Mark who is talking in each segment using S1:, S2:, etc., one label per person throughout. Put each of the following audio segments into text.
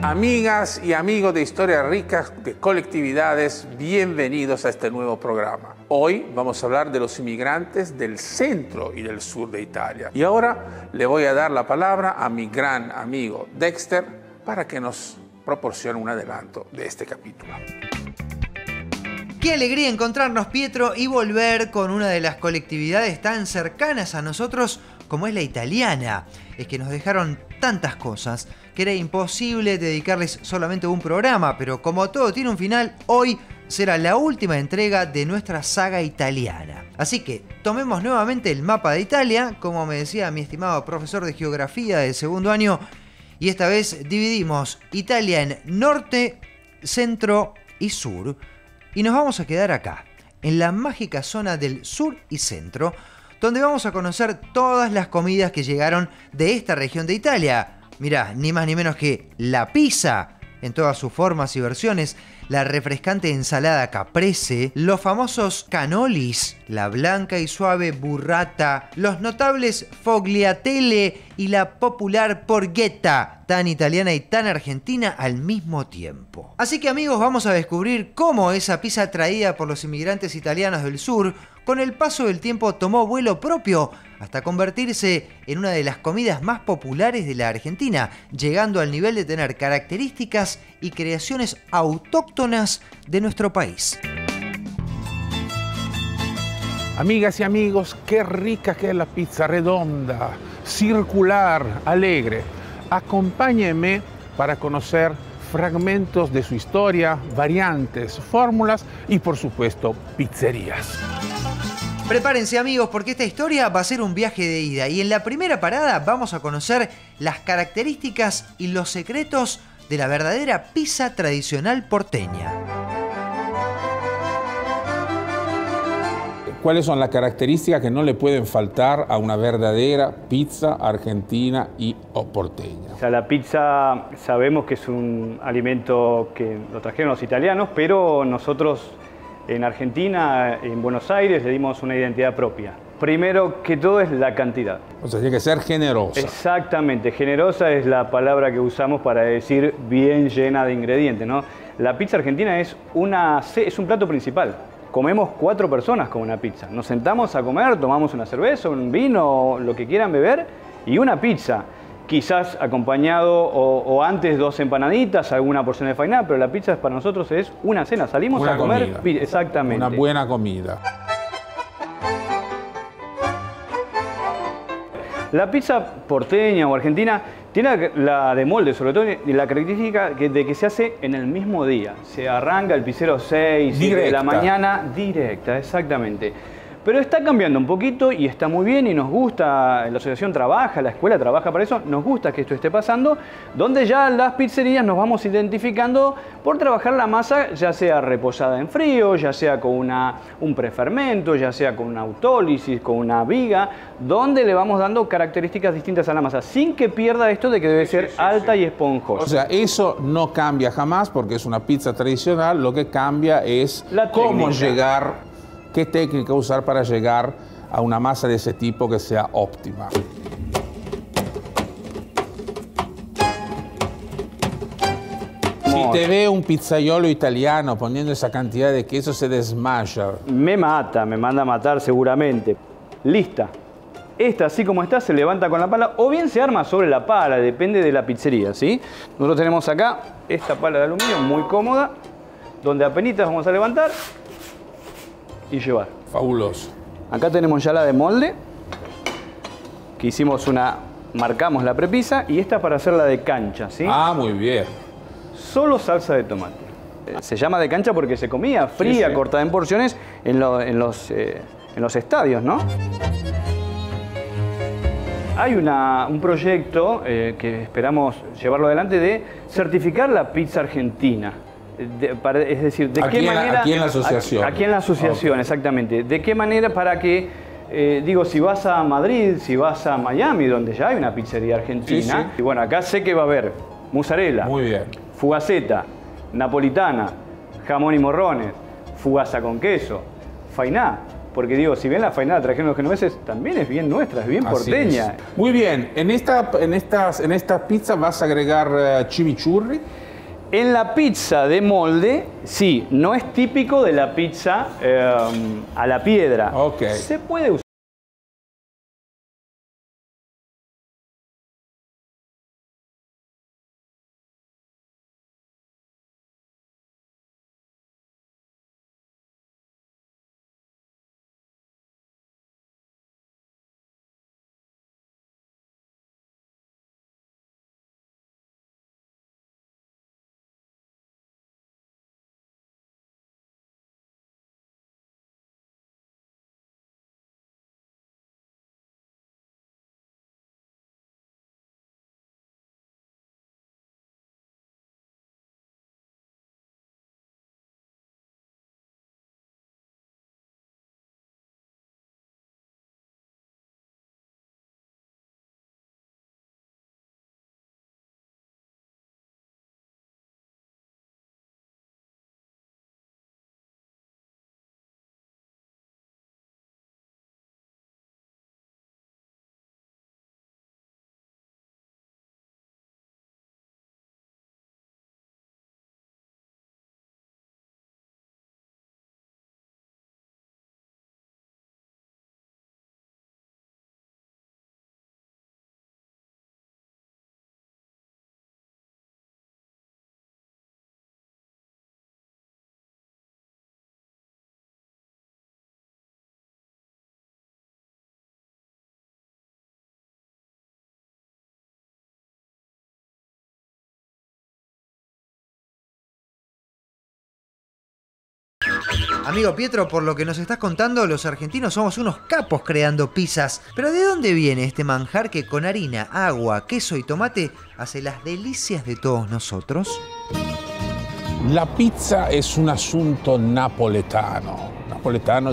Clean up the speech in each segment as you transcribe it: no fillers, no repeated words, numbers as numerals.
S1: Amigas y amigos de Historias Ricas de Colectividades, bienvenidos a este nuevo programa. Hoy vamos a hablar de los inmigrantes del centro y del sur de Italia. Y ahora le voy a dar la palabra a mi gran amigo Dexter para que nos proporcione un adelanto de este capítulo.
S2: Qué alegría encontrarnos, Pietro, y volver con una de las colectividades tan cercanas a nosotros como es la italiana. Es que nos dejaron tantas cosas que era imposible dedicarles solamente un programa, pero como todo tiene un final, hoy será la última entrega de nuestra saga italiana. Así que tomemos nuevamente el mapa de Italia, como me decía mi estimado profesor de geografía del segundo año, y esta vez dividimos Italia en norte, centro y sur, y nos vamos a quedar acá, en la mágica zona del sur y centro, donde vamos a conocer todas las comidas que llegaron de esta región de Italia. Mirá, ni más ni menos que la pizza en todas sus formas y versiones, la refrescante ensalada caprese, los famosos cannolis, la blanca y suave burrata, los notables fogliatelle y la popular porchetta, tan italiana y tan argentina al mismo tiempo. Así que amigos, vamos a descubrir cómo esa pizza traída por los inmigrantes italianos del sur, con el paso del tiempo tomó vuelo propio hasta convertirse en una de las comidas más populares de la Argentina, llegando al nivel de tener características y creaciones autóctonas de nuestro país.
S1: Amigas y amigos, qué rica que es la pizza, redonda, circular, alegre. Acompáñenme para conocer fragmentos de su historia, variantes, fórmulas y por supuesto pizzerías.
S2: Prepárense amigos, porque esta historia va a ser un viaje de ida y en la primera parada vamos a conocer las características y los secretos de la verdadera pizza tradicional porteña.
S1: ¿Cuáles son las características que no le pueden faltar a una verdadera pizza argentina y o porteña?
S3: O sea, la pizza sabemos que es un alimento que lo trajeron los italianos, pero nosotros en Argentina, en Buenos Aires, le dimos una identidad propia. Primero que todo es la cantidad.
S1: O sea, tiene que ser generosa.
S3: Exactamente, generosa es la palabra que usamos para decir bien llena de ingredientes, ¿no? La pizza argentina es un plato principal. Comemos 4 personas con una pizza. Nos sentamos a comer, tomamos una cerveza, un vino, lo que quieran beber, y una pizza. Quizás acompañado o antes 2 empanaditas, alguna porción de fainá, pero la pizza para nosotros es una cena. Salimos a comer, comida. Exactamente.
S1: Una buena comida.
S3: La pizza porteña o argentina tiene la de molde, sobre todo la característica de que se hace en el mismo día. Se arranca el pizzero 6, 7 de la mañana, directa, exactamente. Pero está cambiando un poquito y está muy bien y nos gusta, la asociación trabaja, la escuela trabaja para eso, nos gusta que esto esté pasando, donde ya las pizzerías nos vamos identificando por trabajar la masa, ya sea reposada en frío, ya sea con un prefermento, ya sea con una autólisis, con una viga, donde le vamos dando características distintas a la masa, sin que pierda esto de que debe ser alta y esponjosa.
S1: O sea, eso no cambia jamás porque es una pizza tradicional, lo que cambia es cómo llegar, qué técnica usar para llegar a una masa de ese tipo que sea óptima. Si te ve un pizzaiolo italiano poniendo esa cantidad de queso, se desmaya.
S3: Me mata, me manda a matar seguramente. Lista. Esta, así como está, se levanta con la pala o bien se arma sobre la pala, depende de la pizzería, ¿sí? Nosotros tenemos acá esta pala de aluminio muy cómoda, donde apenas vamos a levantar y llevar.
S1: Fabuloso.
S3: Acá tenemos ya la de molde, que hicimos marcamos la prepisa, y esta para hacer la de cancha, ¿sí?
S1: Ah, muy bien.
S3: Solo salsa de tomate. Se llama de cancha porque se comía fría, sí, cortada en porciones en los estadios, ¿no? Hay un proyecto que esperamos llevarlo adelante de certificar la pizza argentina. Es decir, ¿de qué manera?
S1: Aquí en la asociación.
S3: Aquí en la asociación, okay, exactamente. ¿De qué manera para que, si vas a Madrid, si vas a Miami, donde ya hay una pizzería argentina, sí, sí, y bueno, acá sé que va a haber mozzarella,
S1: muy bien,
S3: fugaceta, napolitana, jamón y morrones, fugaza con queso, fainá, porque digo, si bien la fainada trajeron los genoveses, también es bien nuestra, es bien porteña.
S1: Muy bien, en esta pizza vas a agregar chimichurri.
S3: En la pizza de molde, sí, no es típico de la pizza a la piedra.
S1: Ok.
S3: Se puede usar.
S2: Amigo Pietro, por lo que nos estás contando, los argentinos somos unos capos creando pizzas. Pero ¿de dónde viene este manjar que con harina, agua, queso y tomate hace las delicias de todos nosotros?
S1: La pizza es un asunto napoletano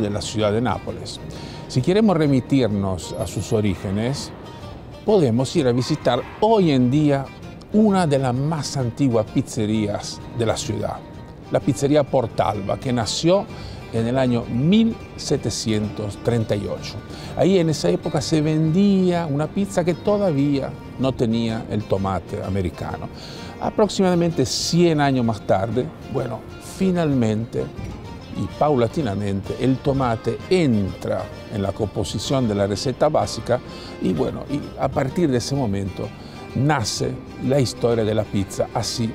S1: de la ciudad de Nápoles. Si queremos remitirnos a sus orígenes, podemos ir a visitar hoy en día una de las más antiguas pizzerías de la ciudad, la pizzería Portalba, que nació en el año 1738. Ahí en esa época se vendía una pizza que todavía no tenía el tomate americano. Aproximadamente 100 años más tarde, bueno, finalmente y paulatinamente el tomate entra en la composición de la receta básica y bueno, y a partir de ese momento nace la historia de la pizza así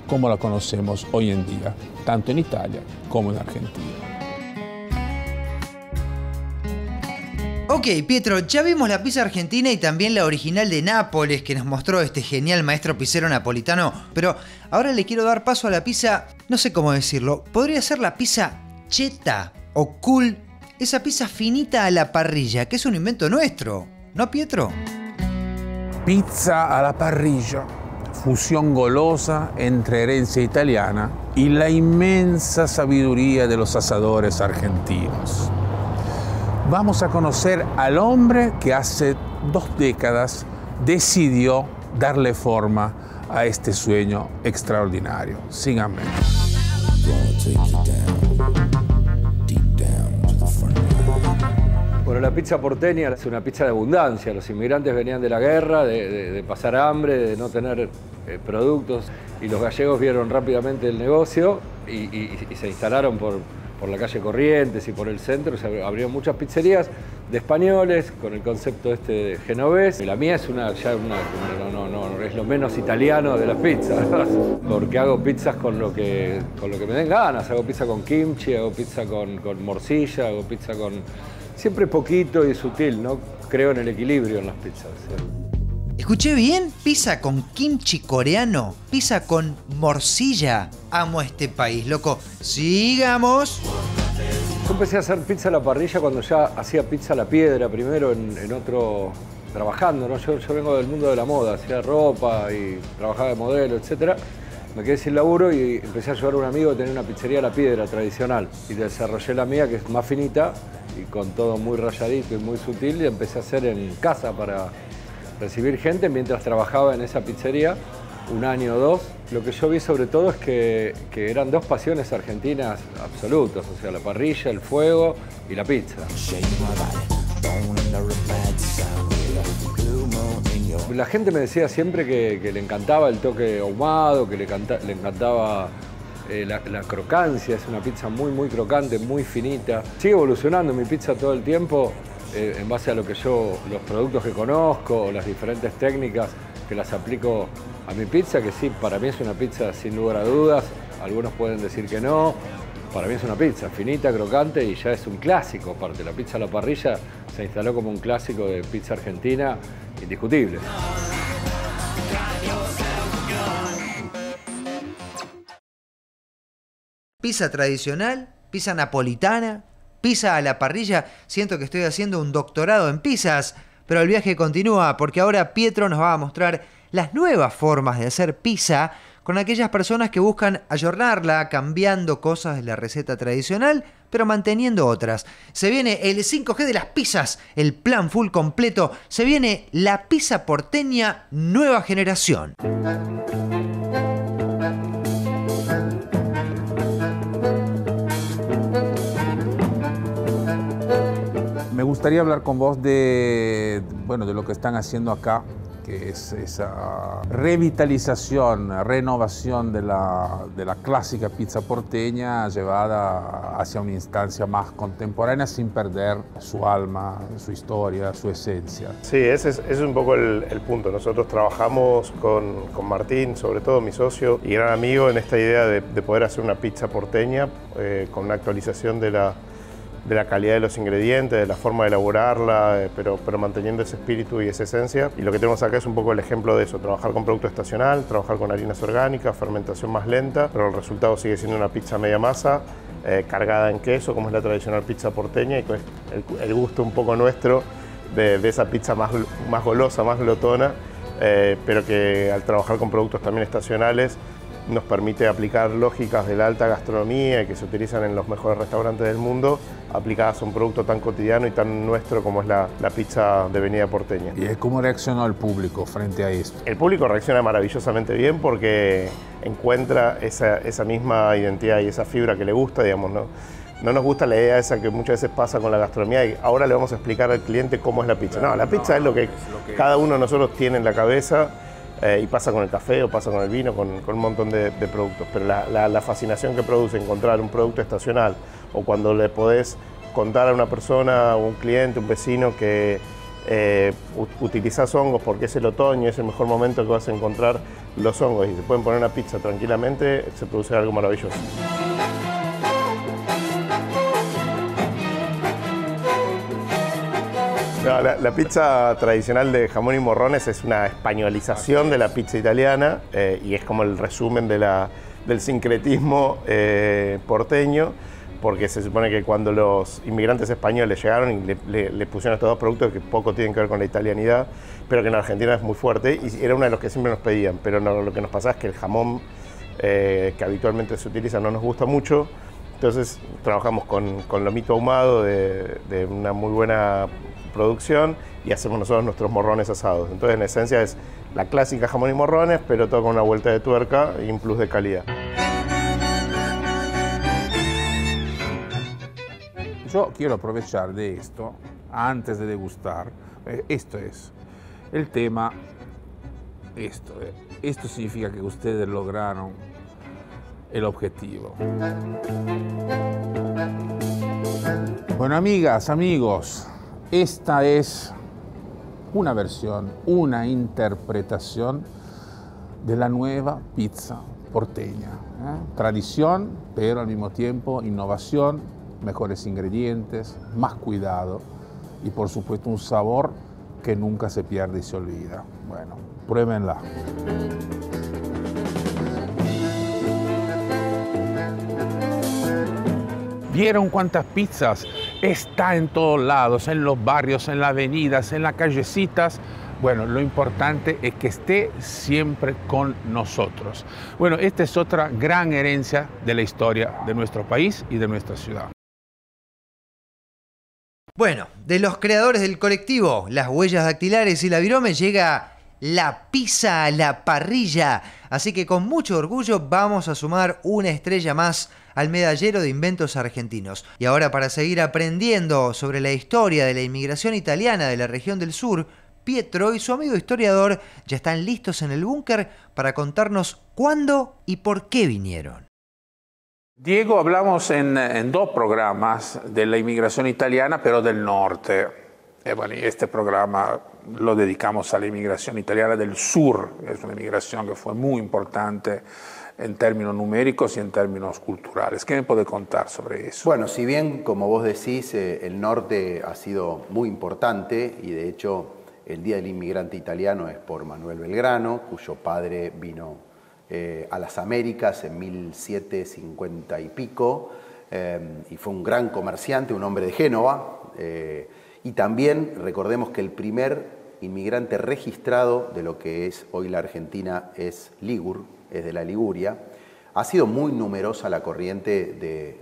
S1: como la conocemos hoy en día, tanto en Italia como en Argentina.
S2: Ok, Pietro, ya vimos la pizza argentina y también la original de Nápoles que nos mostró este genial maestro pizzero napolitano, pero ahora le quiero dar paso a la pizza, no sé cómo decirlo, podría ser la pizza cheta o cool, esa pizza finita a la parrilla, que es un invento nuestro, ¿no, Pietro?
S1: Pizza a la parrilla, fusión golosa entre herencia italiana y la inmensa sabiduría de los asadores argentinos. Vamos a conocer al hombre que hace 2 décadas decidió darle forma a este sueño extraordinario. Síganme.
S4: Bueno, la pizza porteña es una pizza de abundancia. Los inmigrantes venían de la guerra, de pasar hambre, de no tener productos, y los gallegos vieron rápidamente el negocio y se instalaron por la calle Corrientes y por el centro. Se abrieron muchas pizzerías de españoles con el concepto este de genovés. Y la mía es es lo menos italiano de las pizzas, porque hago pizzas con lo que me den ganas. Hago pizza con kimchi, hago pizza con morcilla, hago pizza con... Siempre poquito y sutil, ¿no? Creo en el equilibrio en las pizzas, ¿sí?
S2: ¿Escuché bien? Pizza con kimchi coreano, pizza con morcilla. Amo este país, loco. Sigamos.
S4: Yo empecé a hacer pizza a la parrilla cuando ya hacía pizza a la piedra, primero en otro, trabajando, ¿no? Yo vengo del mundo de la moda, hacía ropa y trabajaba de modelo, etc. Me quedé sin laburo y empecé a ayudar a un amigo que tenía una pizzería a la piedra tradicional. Y desarrollé la mía, que es más finita y con todo muy rayadito y muy sutil, y empecé a hacer en casa para recibir gente mientras trabajaba en esa pizzería, 1 año o 2. Lo que yo vi sobre todo es que eran 2 pasiones argentinas absolutas, o sea, la parrilla, el fuego y la pizza. La gente me decía siempre que le encantaba el toque ahumado, que le encantaba la crocancia. Es una pizza muy crocante, muy finita. Sigue evolucionando mi pizza todo el tiempo en base a lo que los productos que conozco, o las diferentes técnicas que las aplico a mi pizza, que sí, para mí es una pizza sin lugar a dudas. Algunos pueden decir que no. Para mí es una pizza finita, crocante y ya es un clásico. Aparte, la pizza a la parrilla se instaló como un clásico de pizza argentina indiscutible.
S2: Pizza tradicional, pizza napolitana, pizza a la parrilla. Siento que estoy haciendo un doctorado en pizzas, pero el viaje continúa porque ahora Pietro nos va a mostrar las nuevas formas de hacer pizza con aquellas personas que buscan ayornarla, cambiando cosas de la receta tradicional, pero manteniendo otras. Se viene el 5G de las pizzas, el plan full completo. Se viene la pizza porteña nueva generación.
S1: Me gustaría hablar con vos de lo que están haciendo acá, que es esa revitalización, renovación de la clásica pizza porteña llevada hacia una instancia más contemporánea sin perder su alma, su historia, su esencia.
S5: Sí, ese es un poco el punto. Nosotros trabajamos con Martín, sobre todo mi socio y gran amigo, en esta idea de poder hacer una pizza porteña con una actualización de la calidad de los ingredientes, de la forma de elaborarla, pero manteniendo ese espíritu y esa esencia. Y lo que tenemos acá es un poco el ejemplo de eso, trabajar con producto estacional, trabajar con harinas orgánicas, fermentación más lenta, pero el resultado sigue siendo una pizza media masa, cargada en queso, como es la tradicional pizza porteña, y con el gusto un poco nuestro de esa pizza más golosa, más glotona, pero que al trabajar con productos también estacionales, nos permite aplicar lógicas de la alta gastronomía y que se utilizan en los mejores restaurantes del mundo, aplicadas a un producto tan cotidiano y tan nuestro como es la pizza de venida porteña.
S1: ¿Y cómo reaccionó el público frente a esto?
S5: El público reacciona maravillosamente bien porque encuentra esa misma identidad y esa fibra que le gusta, digamos, ¿no? No nos gusta la idea esa que muchas veces pasa con la gastronomía y ahora le vamos a explicar al cliente cómo es la pizza. No, la pizza es lo que cada uno de nosotros tiene en la cabeza. Y pasa con el café o pasa con el vino, con un montón de productos. Pero la fascinación que produce encontrar un producto estacional o cuando le podés contar a una persona, un cliente, un vecino que utilizás hongos porque es el otoño, es el mejor momento que vas a encontrar los hongos y se pueden poner una pizza tranquilamente, se produce algo maravilloso. No, la pizza tradicional de jamón y morrones es una españolización de la pizza italiana y es como el resumen del sincretismo porteño, porque se supone que cuando los inmigrantes españoles llegaron y le pusieron estos dos productos que poco tienen que ver con la italianidad, pero que en Argentina es muy fuerte y era uno de los que siempre nos pedían, pero no, lo que nos pasa es que el jamón que habitualmente se utiliza no nos gusta mucho. Entonces trabajamos con lomito ahumado de una muy buena producción y hacemos nosotros nuestros morrones asados. Entonces en esencia es la clásica jamón y morrones, pero todo con una vuelta de tuerca y un plus de calidad.
S1: Yo quiero aprovechar de esto antes de degustar. Esto es el tema. Esto significa que ustedes lograron el objetivo. Bueno, amigas, amigos, esta es una versión, una interpretación de la nueva pizza porteña. Tradición, pero al mismo tiempo innovación, mejores ingredientes, más cuidado y por supuesto un sabor que nunca se pierde y se olvida. Bueno, pruébenla. ¿Vieron cuántas pizzas? Está en todos lados, en los barrios, en las avenidas, en las callecitas. Bueno, lo importante es que esté siempre con nosotros. Bueno, esta es otra gran herencia de la historia de nuestro país y de nuestra ciudad.
S2: Bueno, de los creadores del colectivo Las Huellas Dactilares y la Virome llega la pizza a la parrilla. Así que con mucho orgullo vamos a sumar una estrella más al medallero de inventos argentinos. Y ahora, para seguir aprendiendo sobre la historia de la inmigración italiana de la región del sur, Pietro y su amigo historiador ya están listos en el búnker para contarnos cuándo y por qué vinieron.
S1: Diego, hablamos en dos programas de la inmigración italiana, pero del norte. Bueno, y este programa lo dedicamos a la inmigración italiana del sur. Es una inmigración que fue muy importante en términos numéricos y en términos culturales. ¿Qué me puede contar sobre eso?
S6: Bueno, si bien, como vos decís, el norte ha sido muy importante y de hecho el Día del Inmigrante Italiano es por Manuel Belgrano, cuyo padre vino a las Américas en 1750 y pico y fue un gran comerciante, un hombre de Génova. Y también recordemos que el primer inmigrante registrado de lo que es hoy la Argentina es Ligur, es de la Liguria. Ha sido muy numerosa la corriente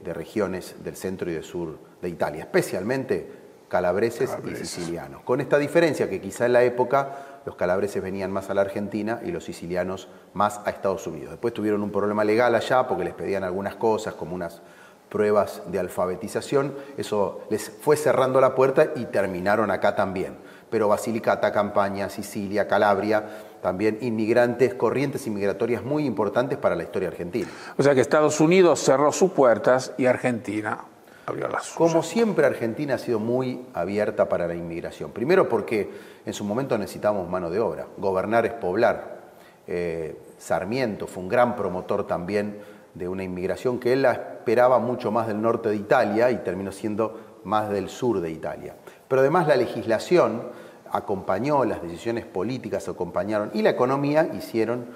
S6: de regiones del centro y del sur de Italia, especialmente calabreses y sicilianos. Con esta diferencia que quizá en la época los calabreses venían más a la Argentina y los sicilianos más a Estados Unidos. Después tuvieron un problema legal allá porque les pedían algunas cosas como unas pruebas de alfabetización. Eso les fue cerrando la puerta y terminaron acá también. Pero Basilicata, Campania, Sicilia, Calabria, también inmigrantes, corrientes inmigratorias muy importantes para la historia argentina.
S1: O sea que Estados Unidos cerró sus puertas y Argentina abrió las suyas.
S6: Como siempre, Argentina ha sido muy abierta para la inmigración. Primero porque en su momento necesitábamos mano de obra. Gobernar es poblar. Sarmiento fue un gran promotor también de una inmigración que él la esperaba mucho más del norte de Italia y terminó siendo más del sur de Italia. Pero además la legislación acompañó, las decisiones políticas acompañaron y la economía hicieron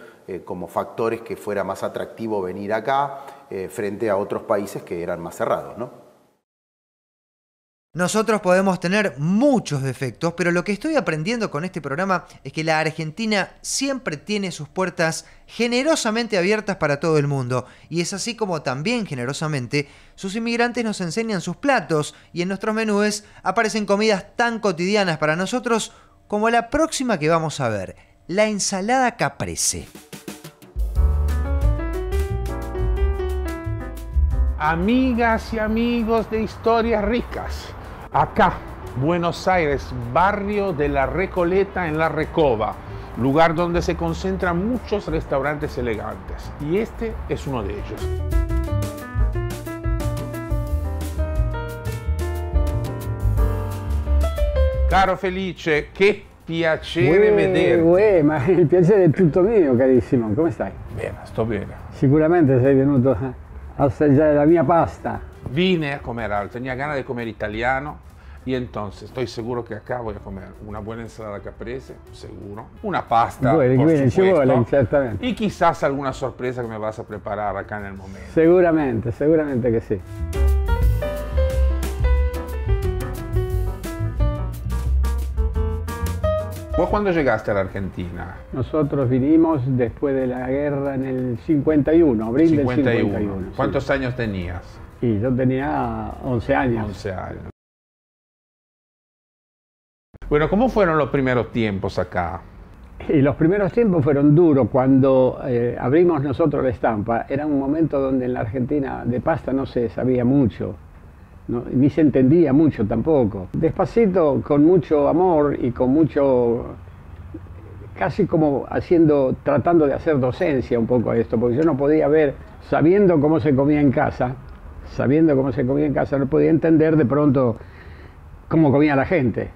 S6: como factores que fuera más atractivo venir acá frente a otros países que eran más cerrados, ¿no?
S2: Nosotros podemos tener muchos defectos, pero lo que estoy aprendiendo con este programa es que la Argentina siempre tiene sus puertas generosamente abiertas para todo el mundo. Y es así como también generosamente sus inmigrantes nos enseñan sus platos y en nuestros menúes aparecen comidas tan cotidianas para nosotros como la próxima que vamos a ver, la ensalada caprese.
S1: Amigas y amigos de Historias Ricas, acá, Buenos Aires, barrio de La Recoleta en La Recoba, lugar donde se concentran muchos restaurantes elegantes, y este es uno de ellos. Caro Felice, che piacere vederti.
S7: Ma il piacere è tutto mio, carissimo, come stai?
S1: Bene, sto bene.
S7: Sicuramente sei venuto a assaggiare la mia pasta.
S1: Vine a comer algo, tenía ganas de comer italiano y entonces estoy seguro que acá voy a comer una buena ensalada caprese, seguro, una pasta, por supuesto,
S7: certamente.
S1: Y quizás alguna sorpresa que me vas a preparar acá en el momento.
S7: Seguramente che sì.
S1: ¿Vos cuándo llegaste a la Argentina?
S7: Nosotros vinimos después de la guerra en el 51, abril del 51.
S1: ¿Cuántos
S7: sí.
S1: años tenías?
S7: Y yo tenía 11 años.
S1: 11 años. Bueno, ¿cómo fueron los primeros tiempos acá?
S7: Y los primeros tiempos fueron duros. Cuando abrimos nosotros la estampa, era un momento donde en la Argentina de pasta no se sabía mucho, ¿no? Ni se entendía mucho tampoco. Despacito, con mucho amor y con mucho, casi como tratando de hacer docencia un poco a esto, porque yo no podía ver, sabiendo cómo se comía en casa, no podía entender de pronto cómo comía la gente.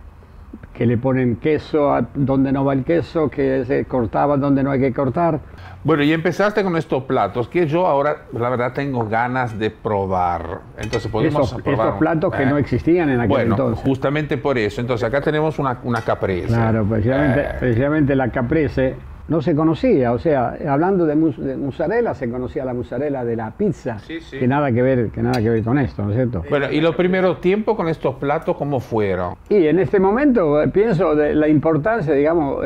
S7: Que le ponen queso a donde no va el queso, que se cortaba donde no hay que cortar.
S1: Bueno, y empezaste con estos platos que yo ahora, la verdad, tengo ganas de probar. Entonces podemos probar
S7: estos platos que no existían en aquel entonces.
S1: Bueno, justamente por eso. Entonces acá tenemos una caprese.
S7: Claro, precisamente la caprese no se conocía. O sea, hablando de mozzarella, se conocía la mozzarella de la pizza,
S1: sí.
S7: que nada que ver con esto, ¿no es cierto?
S1: Bueno, ¿y los primeros tiempos con estos platos cómo fueron?
S7: Y en este momento pienso de la importancia, digamos,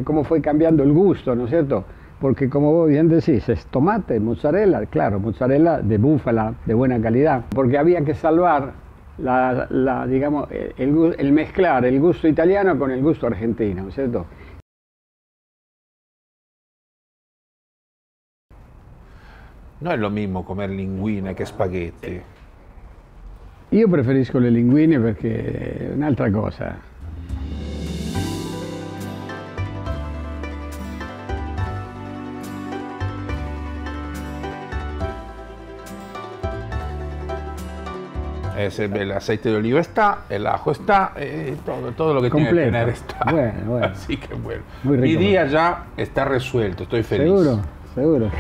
S7: cómo fue cambiando el gusto, ¿no es cierto? Porque como vos bien decís, es tomate, mozzarella, claro, mozzarella de búfala, de buena calidad, porque había que salvar digamos, el mezclar el gusto italiano con el gusto argentino, ¿cierto?
S1: No è lo mismo comer linguine che spaghetti.
S7: Io preferisco le linguine perché è un'altra cosa.
S1: El aceite de oliva está, el ajo está, todo lo que tiene que tener está.
S7: Bueno.
S1: Así que bueno.
S7: Muy rico.
S1: Mi día ya está resuelto, estoy feliz.
S7: Seguro.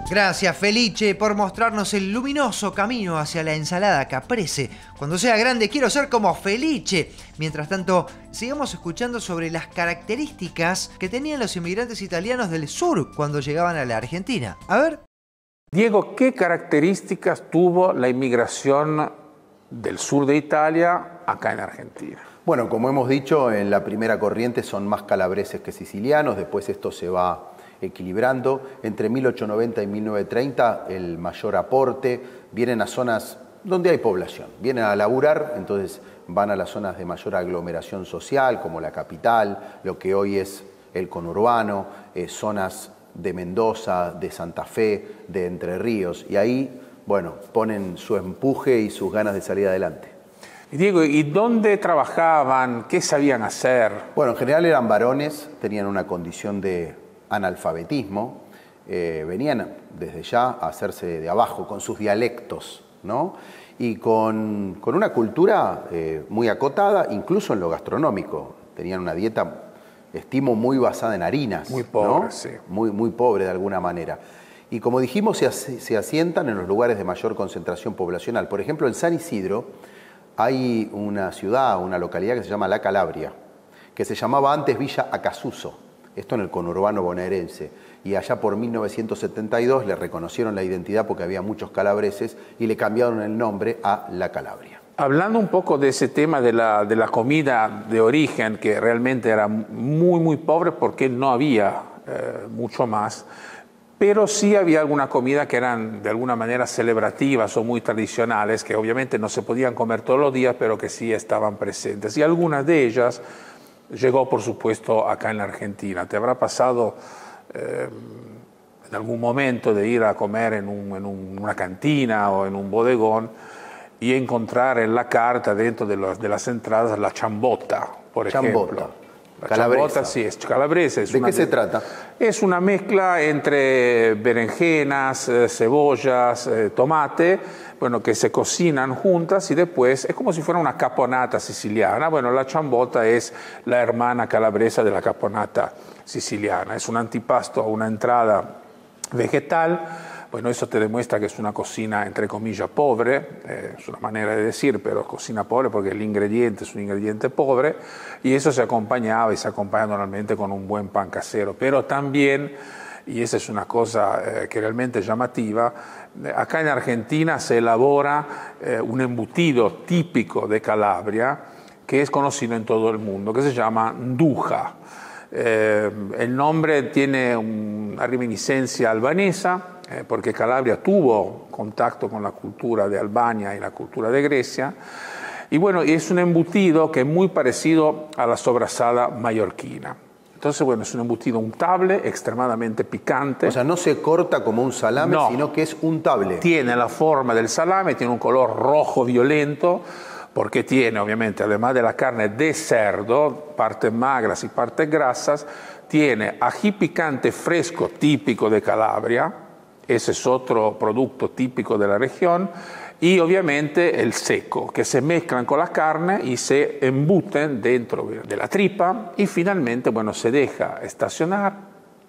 S2: Gracias, Felice, por mostrarnos el luminoso camino hacia la ensalada caprese. Cuando sea grande quiero ser como Felice. Mientras tanto, sigamos escuchando sobre las características que tenían los inmigrantes italianos del sur cuando llegaban a la Argentina. A ver.
S1: Diego, ¿qué características tuvo la inmigración del sur de Italia acá en Argentina?
S6: Bueno, como hemos dicho, en la primera corriente son más calabreses que sicilianos, después esto se va equilibrando. Entre 1890 y 1930 el mayor aporte, vienen a zonas donde hay población, vienen a laburar, entonces van a las zonas de mayor aglomeración social, como la capital, lo que hoy es el conurbano, zonas de Mendoza, de Santa Fe, de Entre Ríos, y ahí, bueno, ponen su empuje y sus ganas de salir adelante.
S1: Diego, ¿y dónde trabajaban? ¿Qué sabían hacer?
S6: Bueno, en general eran varones, tenían una condición de analfabetismo, venían desde ya a hacerse de abajo con sus dialectos, ¿no? Y con una cultura muy acotada, incluso en lo gastronómico. Tenían una dieta, estimo, muy basada en harinas.
S1: Muy pobre,
S6: ¿no?
S1: sí.
S6: Muy pobre de alguna manera. Y como dijimos, se asientan en los lugares de mayor concentración poblacional. Por ejemplo, en San Isidro hay una ciudad, una localidad que se llama La Calabria, que se llamaba antes Villa Acasuso, esto en el conurbano bonaerense. Y allá por 1972 le reconocieron la identidad porque había muchos calabreses y le cambiaron el nombre a La Calabria.
S1: Hablando un poco de ese tema de la comida de origen, que realmente era muy pobre porque no había mucho más, pero sí había alguna comida que eran de alguna manera celebrativas o muy tradicionales, que obviamente no se podían comer todos los días, pero que sí estaban presentes. Y algunas de ellas llegó, por supuesto, acá en la Argentina. ¿Te habrá pasado en algún momento de ir a comer en una cantina o en un bodegón y encontrar en la carta, dentro de las entradas, la chambota, por ejemplo? La chambota, sí, es calabresa.
S6: ¿De qué se trata?
S1: Es una mezcla entre berenjenas, cebollas, tomate, bueno, que se cocinan juntas y después es como si fuera una caponata siciliana. Bueno, la chambota es la hermana calabresa de la caponata siciliana. Es un antipasto, una entrada vegetal. Bueno, eso te demuestra que es una cocina, entre comillas, pobre, es una manera de decir, pero cocina pobre porque el ingrediente es un ingrediente pobre, y eso se acompañaba y se acompaña normalmente con un buen pan casero. Pero también, y esa es una cosa que realmente es llamativa, acá en Argentina se elabora un embutido típico de Calabria, que es conocido en todo el mundo, que se llama nduja. El nombre tiene una reminiscencia albanesa, porque Calabria tuvo contacto con la cultura de Albania y la cultura de Grecia. Y bueno, es un embutido que es muy parecido a la sobrasada mallorquina. Entonces, bueno, es un embutido untable, extremadamente picante.
S6: O sea, no se corta como un salame,
S1: no,
S6: sino que es untable.
S1: Tiene la forma del salame, tiene un color rojo violento, porque tiene, obviamente, además de la carne de cerdo, partes magras y partes grasas, tiene ají picante fresco típico de Calabria, ese es otro producto típico de la región, y obviamente el seco, que se mezclan con la carne y se embuten dentro de la tripa, y finalmente, bueno, se deja estacionar,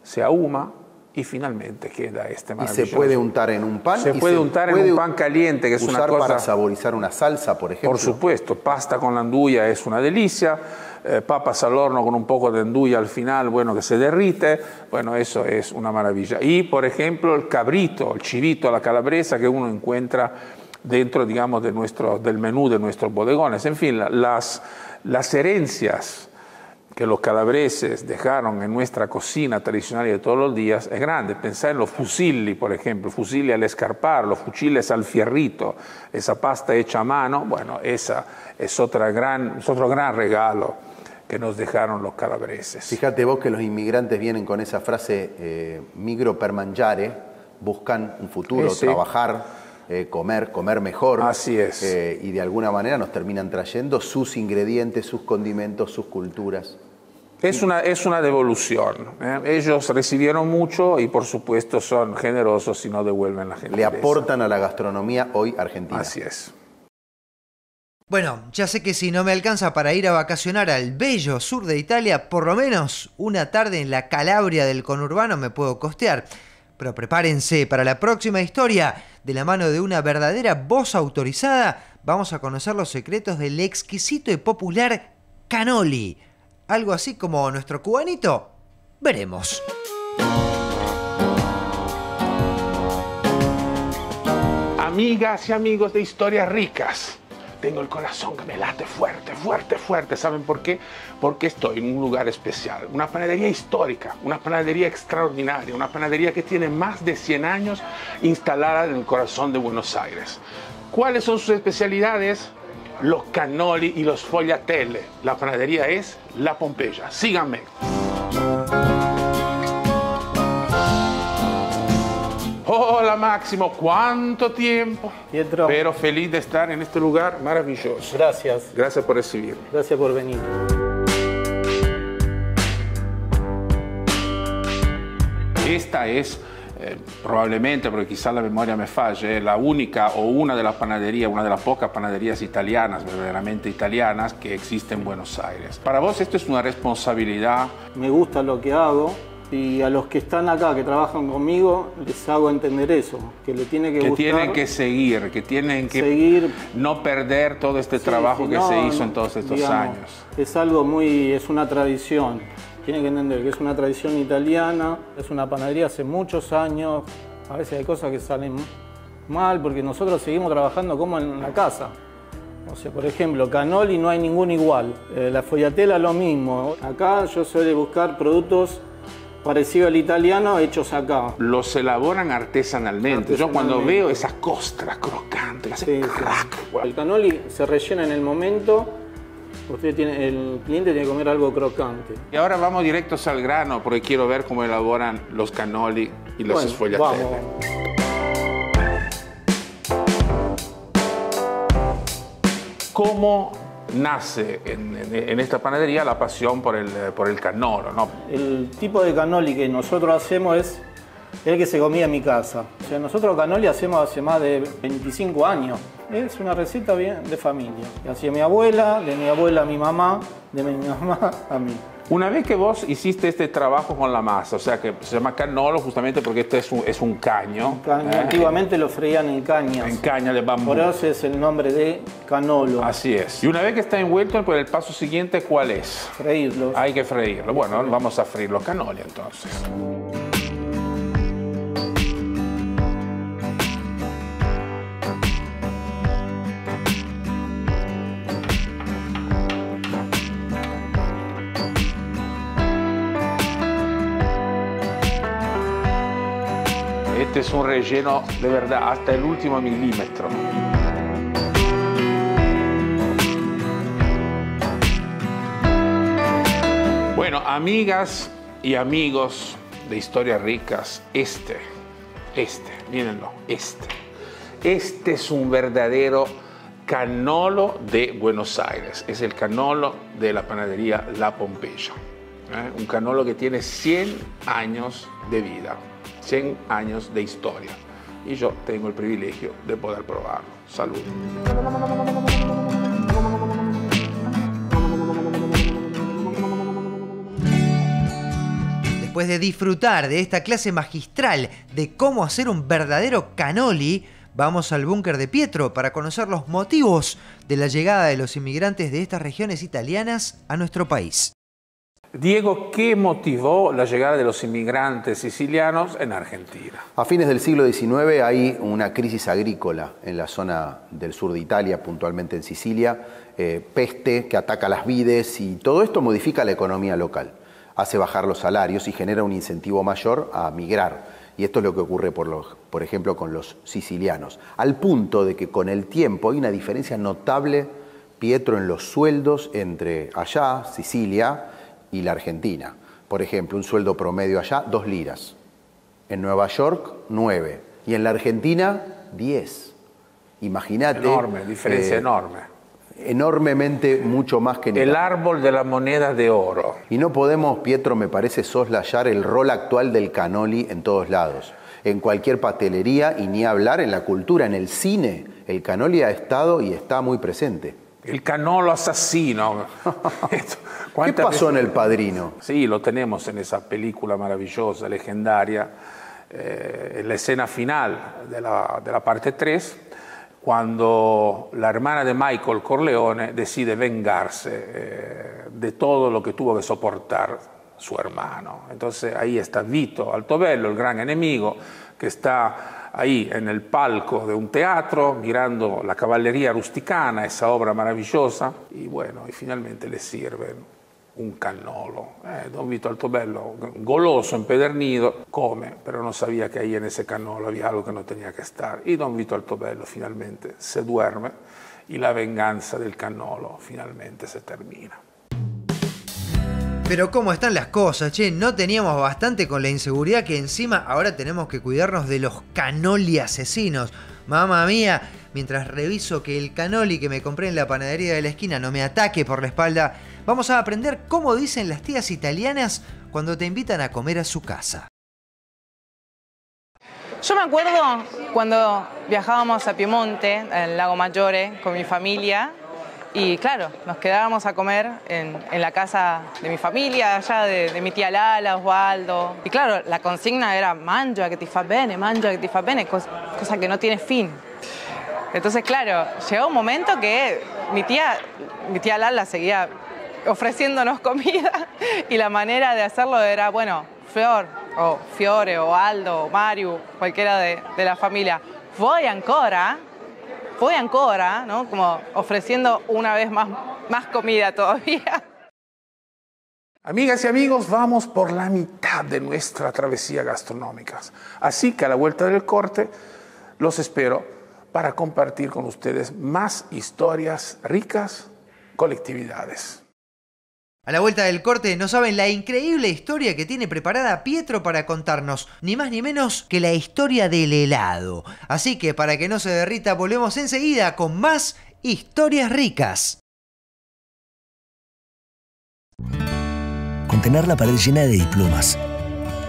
S1: se ahuma, y finalmente queda este maravilloso.
S6: ¿Y se puede untar en un pan?
S1: Se puede untar en un pan caliente, que es una cosa...
S6: para saborizar una salsa, por ejemplo.
S1: Por supuesto, pasta con la nduja es una delicia, papas al horno con un poco de nduja al final, bueno, que se derrite, bueno, eso es una maravilla. Y, por ejemplo, el cabrito, el chivito a la calabresa que uno encuentra dentro, digamos, del menú de nuestros bodegones. En fin, las herencias que los calabreses dejaron en nuestra cocina tradicional de todos los días es grande. Pensá en los fusilli, por ejemplo, fusilli al escarpar, los fusiles al fierrito, esa pasta hecha a mano, bueno, esa es otro gran regalo que nos dejaron los calabreses.
S6: Fíjate vos que los inmigrantes vienen con esa frase migro per mangiare, buscan un futuro,
S1: sí.
S6: Trabajar, comer mejor.
S1: Así es.
S6: Y de alguna manera nos terminan trayendo sus ingredientes, sus condimentos, sus culturas.
S1: Es una devolución. Ellos recibieron mucho y por supuesto son generosos y no devuelven la gentileza.
S6: Le aportan a la gastronomía hoy argentina.
S1: Así es.
S2: Bueno, ya sé que si no me alcanza para ir a vacacionar al bello sur de Italia, por lo menos una tarde en la Calabria del conurbano me puedo costear. Pero prepárense, para la próxima historia, de la mano de una verdadera voz autorizada, vamos a conocer los secretos del exquisito y popular cannoli. Algo así como nuestro cubanito. Veremos.
S1: Amigas y amigos de Historias Ricas, tengo el corazón que me late fuerte, fuerte, fuerte. ¿Saben por qué? Porque estoy en un lugar especial, una panadería histórica, una panadería extraordinaria, una panadería que tiene más de 100 años instalada en el corazón de Buenos Aires. ¿Cuáles son sus especialidades? Los cannoli y los sfogliatelle. La panadería es La Pompeya. Síganme. Hola Máximo, ¿cuánto tiempo?
S8: Pietro.
S1: Pero feliz de estar en este lugar maravilloso.
S8: Gracias.
S1: Gracias por recibirme.
S8: Gracias por venir.
S1: Esta es probablemente, porque quizás la memoria me falle, la única o una de las panaderías, una de las pocas panaderías italianas, verdaderamente italianas, que existe en Buenos Aires. Para vos esto es una responsabilidad.
S8: Me gusta lo que hago y a los que están acá, que trabajan conmigo, les hago entender eso, que le tiene que gustar.
S1: Que tienen que seguir, que tienen que
S8: seguir,
S1: no perder todo este trabajo
S8: sí,
S1: que
S8: no,
S1: se hizo en todos estos años.
S8: Es algo es una tradición. Tienen que entender que es una tradición italiana, es una panadería hace muchos años. A veces hay cosas que salen mal porque nosotros seguimos trabajando como en la casa. O sea, por ejemplo, cannoli no hay ningún igual. La sfogliatella lo mismo. Acá yo soy de buscar productos parecidos al italiano hechos acá.
S1: Los elaboran artesanalmente. Yo cuando veo esas costras crocantes, hace crack.
S8: El cannoli se rellena en el momento. El cliente tiene que comer algo crocante.
S1: Y ahora vamos directos al grano porque quiero ver cómo elaboran los cannoli y los sfogliatelle. ¿Cómo nace en esta panadería la pasión por el cannolo, ¿no?
S8: El tipo de cannoli que nosotros hacemos es el que se comía en mi casa. O sea, nosotros cannoli hacemos hace más de 25 años. Es una receta bien de familia. Hacía mi abuela, de mi abuela a mi mamá, de mi mamá a mí.
S1: Una vez que vos hiciste este trabajo con la masa, o sea que se llama cannolo justamente porque este es un caño.
S8: Antiguamente lo freían en cañas.
S1: En caña de bambú.
S8: Por eso es el nombre de cannolo.
S1: Así es. Y una vez que está envuelto, pues el paso siguiente, ¿cuál es?
S8: Freírlos.
S1: Hay que freírlo. Bueno, vamos a freír los cannoli entonces. Este es un relleno de verdad hasta el último milímetro. Bueno, amigas y amigos de Historias Ricas, mírenlo, este es un verdadero cannolo de Buenos Aires. Es el cannolo de la panadería La Pompeya. Un cannolo que tiene 100 años de vida. 100 años de historia. Y yo tengo el privilegio de poder probarlo. Salud.
S2: Después de disfrutar de esta clase magistral de cómo hacer un verdadero cannoli, vamos al búnker de Pietro para conocer los motivos de la llegada de los inmigrantes de estas regiones italianas a nuestro país.
S1: Diego, ¿qué motivó la llegada de los inmigrantes sicilianos en Argentina?
S6: A fines del siglo XIX hay una crisis agrícola en la zona del sur de Italia, puntualmente en Sicilia, peste que ataca las vides y todo esto modifica la economía local, hace bajar los salarios y genera un incentivo mayor a migrar. Y esto es lo que ocurre, por ejemplo, con los sicilianos, al punto de que con el tiempo hay una diferencia notable, Pietro, en los sueldos entre allá, Sicilia, y la Argentina. Por ejemplo, un sueldo promedio allá, 2 liras. En Nueva York, 9. Y en la Argentina, 10. Imagínate.
S1: Enorme, diferencia enorme.
S6: Enormemente mucho más que...
S1: El árbol de la moneda de oro.
S6: Y no podemos, Pietro, me parece, soslayar el rol actual del cannoli en todos lados. En cualquier pastelería y ni hablar en la cultura, en el cine, el cannoli ha estado y está muy presente.
S1: El cannolo asesino.
S6: ¿Qué pasó en El Padrino?
S1: Sí, lo tenemos en esa película maravillosa, legendaria, en la escena final de la parte 3, cuando la hermana de Michael Corleone decide vengarse de todo lo que tuvo que soportar su hermano. Entonces ahí está Vito Altobello, el gran enemigo, que está ahí en el palco de un teatro mirando la caballería rusticana, esa obra maravillosa, y bueno, y finalmente le sirven un cannolo. Don Vito Altobello, goloso, empedernido, come, pero no sabía que ahí en ese cannolo había algo que no tenía que estar. Y Don Vito Altobello finalmente se duerme y la venganza del cannolo finalmente se termina.
S2: Pero ¿cómo están las cosas, che? No teníamos bastante con la inseguridad que encima ahora tenemos que cuidarnos de los cannoli asesinos. Mamma mía, mientras reviso que el cannoli que me compré en la panadería de la esquina no me ataque por la espalda, vamos a aprender cómo dicen las tías italianas cuando te invitan a comer a su casa.
S9: Yo me acuerdo cuando viajábamos a Piemonte, al Lago Maggiore, con mi familia. Y claro, nos quedábamos a comer en la casa de mi familia, allá de mi tía Lala, Osvaldo. Y claro, la consigna era mangia che ti fa bene, cosa que no tiene fin. Entonces, claro, llegó un momento que mi tía Lala seguía ofreciéndonos comida y la manera de hacerlo era, bueno, Flor, o Fiore, o Aldo, o Mario, cualquiera de la familia, voy ancora, ¿no? Como ofreciendo una vez más comida todavía.
S1: Amigas y amigos, vamos por la mitad de nuestra travesía gastronómica. Así que a la vuelta del corte los espero para compartir con ustedes más historias ricas, colectividades.
S2: A la vuelta del corte no saben la increíble historia que tiene preparada Pietro para contarnos, ni más ni menos que la historia del helado. Así que para que no se derrita, volvemos enseguida con más historias ricas.
S10: Contener la pared llena de diplomas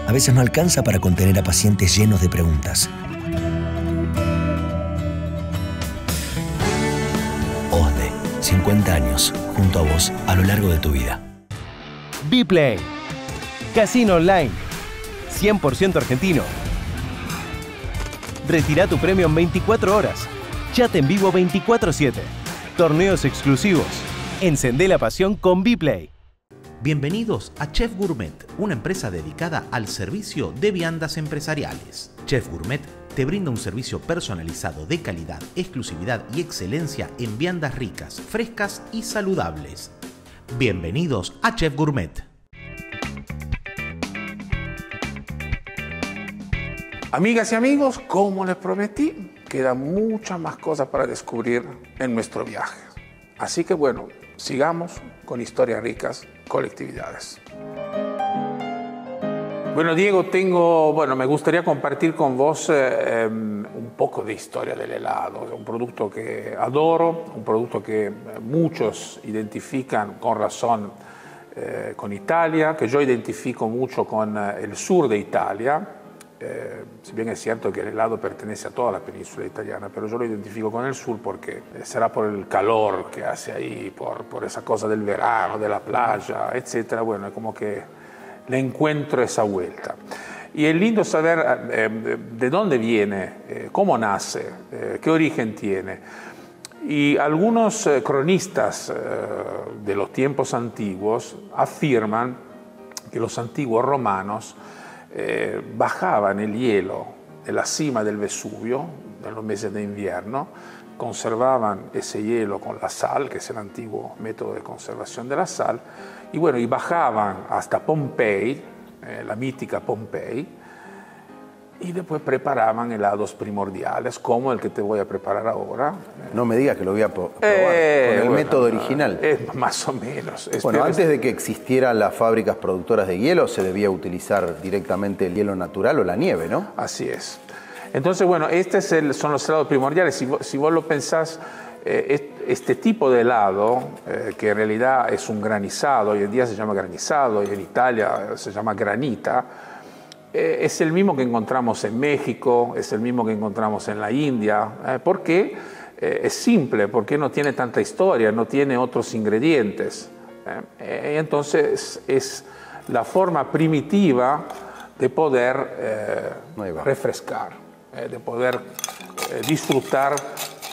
S10: a veces no alcanza para contener a pacientes llenos de preguntas. OSDE, 50 años, junto a vos, a lo largo de tu vida.
S11: Bplay, casino online, 100% argentino. Retira tu premio en 24 horas. Chat en vivo 24/7. Torneos exclusivos. Encendé la pasión con Bplay.
S12: Bienvenidos a Chef Gourmet, una empresa dedicada al servicio de viandas empresariales. Chef Gourmet te brinda un servicio personalizado de calidad, exclusividad y excelencia en viandas ricas, frescas y saludables. Bienvenidos a Chef Gourmet.
S1: Amigas y amigos, como les prometí, quedan muchas más cosas para descubrir en nuestro viaje. Así que bueno, sigamos con historias ricas, colectividades. Bueno, Diego, me gustaría compartir con vos un poco de historia del helado. Un producto que adoro, un producto que muchos identifican con razón con Italia, que yo identifico mucho con el sur de Italia. Si bien es cierto que el helado pertenece a toda la península italiana, pero yo lo identifico con el sur porque será por el calor que hace ahí, por esa cosa del verano, de la playa, etc. Bueno, es como que le encuentro esa vuelta. Y es lindo saber de dónde viene, cómo nace, qué origen tiene. Y algunos cronistas de los tiempos antiguos afirman que los antiguos romanos bajaban el hielo de la cima del Vesubio en los meses de invierno, conservaban ese hielo con la sal, que es el antiguo método de conservación de la sal, y bueno, y bajaban hasta Pompey, la mítica Pompey, y después preparaban helados primordiales, como el que te voy a preparar ahora.
S6: No me digas que lo voy a probar con el método original.
S1: Más o menos.
S6: Bueno, antes de que existieran las fábricas productoras de hielo, se debía utilizar directamente el hielo natural o la nieve, ¿no?
S1: Así es. Entonces, bueno, son los helados primordiales. Si vos lo pensás, este tipo de helado, que en realidad es un granizado, hoy en día se llama granizado y en Italia se llama granita, es el mismo que encontramos en México, es el mismo que encontramos en la India. ¿Por qué? Es simple, porque no tiene tanta historia, no tiene otros ingredientes. Entonces es la forma primitiva de poder refrescar, de poder disfrutar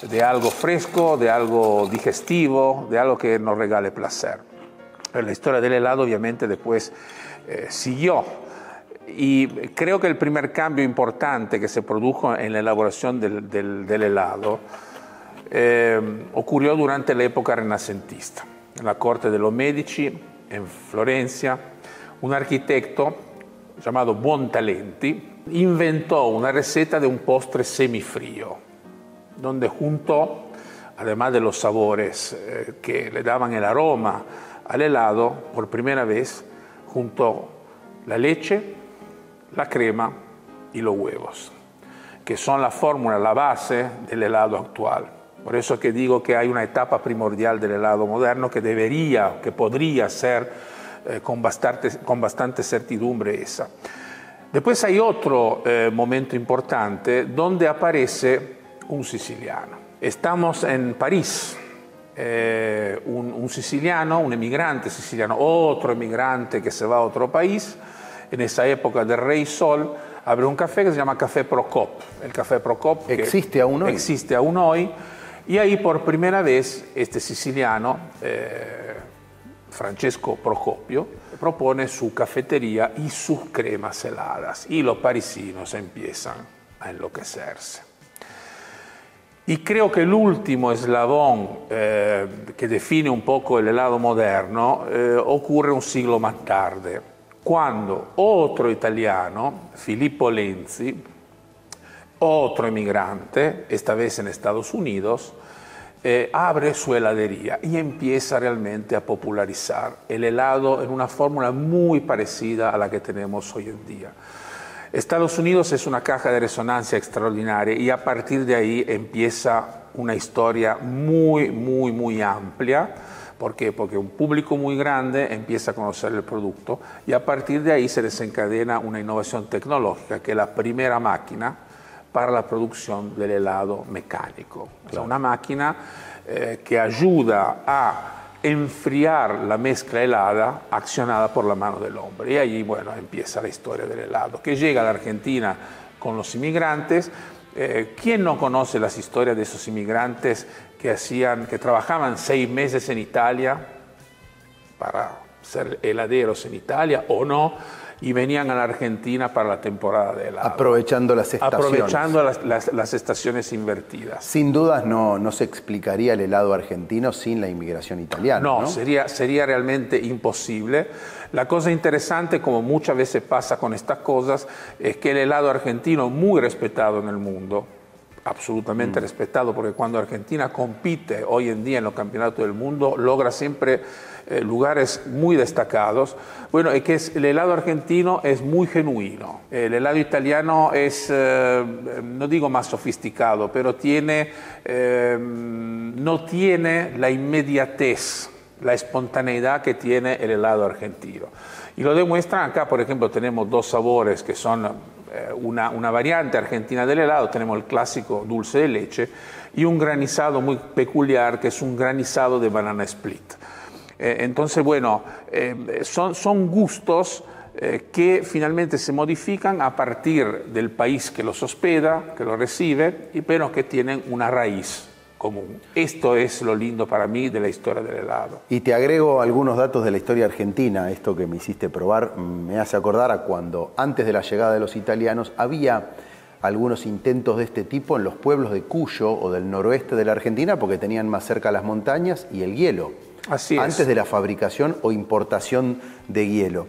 S1: de algo fresco, de algo digestivo, de algo que nos regale placer. La historia del helado obviamente después siguió. Y creo que el primer cambio importante que se produjo en la elaboración del helado ocurrió durante la época renacentista. En la corte de los Medici, en Florencia, un arquitecto llamado Buontalenti inventó una receta de un postre semifrío, donde juntó, además de los sabores que le daban el aroma al helado, por primera vez juntó la leche, la crema y los huevos, que son la fórmula, la base del helado actual. Por eso que digo que hay una etapa primordial del helado moderno que podría ser con bastante certidumbre esa. Después hay otro momento importante donde aparece un siciliano. Estamos en París. Un siciliano, un emigrante siciliano, otro emigrante que se va a otro país. En esa época del Rey Sol, abre un café que se llama Café Procop. El Café Procop
S6: ¿existe aún hoy?
S1: Existe aún hoy. Y ahí por primera vez este siciliano, Francesco Procopio, propone su cafetería y sus cremas heladas. Y los parisinos empiezan a enloquecerse. Y creo que el último eslabón que define un poco el helado moderno ocurre un siglo más tarde, cuando otro italiano, Filippo Lenzi, otro emigrante, esta vez en Estados Unidos, abre su heladería y empieza realmente a popularizar el helado en una fórmula muy parecida a la que tenemos hoy en día. Estados Unidos es una caja de resonancia extraordinaria y a partir de ahí empieza una historia muy amplia. ¿Por qué? Porque un público muy grande empieza a conocer el producto y a partir de ahí se desencadena una innovación tecnológica que es la primera máquina para la producción del helado mecánico. O sea, una máquina que ayuda a enfriar la mezcla helada accionada por la mano del hombre. Y allí, bueno, empieza la historia del helado, que llega a la Argentina con los inmigrantes. ¿Quién no conoce las historias de esos inmigrantes que trabajaban 6 meses en Italia para ser heladeros en Italia o no, y venían a la Argentina para la temporada de helado?
S6: Aprovechando las estaciones.
S1: Aprovechando las estaciones invertidas.
S6: Sin dudas no se explicaría el helado argentino sin la inmigración italiana.
S1: No, sería realmente imposible. La cosa interesante, como muchas veces pasa con estas cosas, es que el helado argentino, muy respetado en el mundo, absolutamente respetado, porque cuando Argentina compite hoy en día en los campeonatos del mundo, logra siempre lugares muy destacados. Bueno, es que el helado argentino es muy genuino. El helado italiano es, no digo más sofisticado, pero no tiene la inmediatez, la espontaneidad que tiene el helado argentino. Y lo demuestran acá, por ejemplo, tenemos 2 sabores que son una variante argentina del helado. Tenemos el clásico dulce de leche y un granizado muy peculiar que es un granizado de banana split. Entonces, bueno, son gustos que finalmente se modifican a partir del país que los hospeda, que los recibe, pero que tienen una raíz común. Esto es lo lindo para mí de la historia del helado.
S6: Y te agrego algunos datos de la historia argentina. Esto que me hiciste probar me hace acordar a cuando, antes de la llegada de los italianos, había algunos intentos de este tipo en los pueblos de Cuyo o del noroeste de la Argentina, porque tenían más cerca las montañas y el hielo.
S1: Así es.
S6: Antes de la fabricación o importación de hielo.